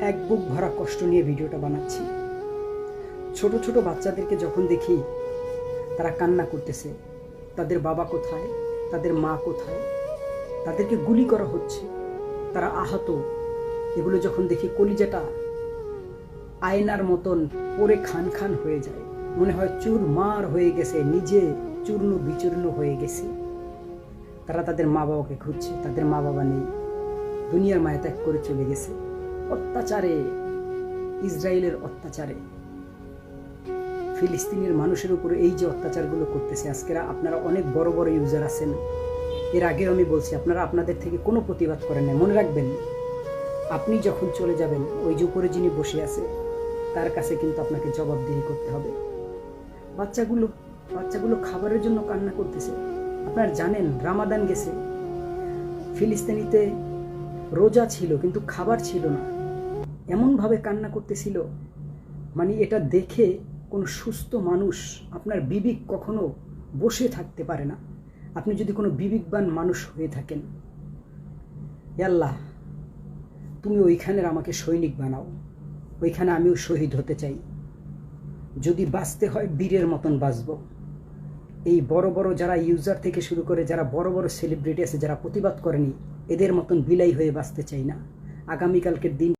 এক বুক ভরা কষ্ট নিয়ে ভিডিওটা বানাচ্ছি। ছোট ছোট বাচ্চাদেরকে যখন দেখি তারা কান্না করতেছে, তাদের বাবা কোথায়, তাদের মা কোথায়, তাদেরকে গুলি করা হচ্ছে, তারা আহত, এগুলো যখন দেখি কলিজাটা আয়নার মতন পরে খান খান হয়ে যায়। মনে হয় চুরমার হয়ে গেছে, নিজে চূর্ণ বিচূর্ণ হয়ে গেছে। তারা তাদের মা বাবাকে খুঁজছে, তাদের মা বাবা নেই, দুনিয়ার মায়া ত্যাগ করে চলে গেছে। অত্যাচারে, ইসরায়েলের অত্যাচারে ফিলিস্তিনের মানুষের উপরে এই যে অত্যাচারগুলো করতেছে, আজকেরা আপনারা অনেক বড় বড় ইউজার আছেন, এর আগেও আমি বলছি, আপনারা আপনাদের থেকে কোনো প্রতিবাদ করেন না। মনে রাখবেন, আপনি যখন চলে যাবেন, ওই যে উপরে যিনি বসে আছে তার কাছে কিন্তু আপনাকে জবাবদিহি করতে হবে। বাচ্চাগুলো খাবারের জন্য কান্না করতেছে। আপনারা জানেন রামাদান গেছে, ফিলিস্তিনিতে রোজা ছিল কিন্তু খাবার ছিল না, এমনভাবে কান্না করতেছিল, মানে এটা দেখে কোনো সুস্থ মানুষ, আপনার বিবেক কখনো বসে থাকতে পারে না। আপনি যদি কোনো বিবেকবান মানুষ হয়ে থাকেন, আল্লাহ তুমি ওইখানের আমাকে সৈনিক বানাও, ওইখানে আমিও শহীদ হতে চাই। যদি বাঁচতে হয় বীরের মতন বাঁচব। এই বড় বড় যারা ইউজার থেকে শুরু করে যারা বড় বড় সেলিব্রিটি আছে, যারা প্রতিবাদ করেনি, এদের মতন বিলাই হয়ে বাঁচতে চাই না। আগামীকালকের দিন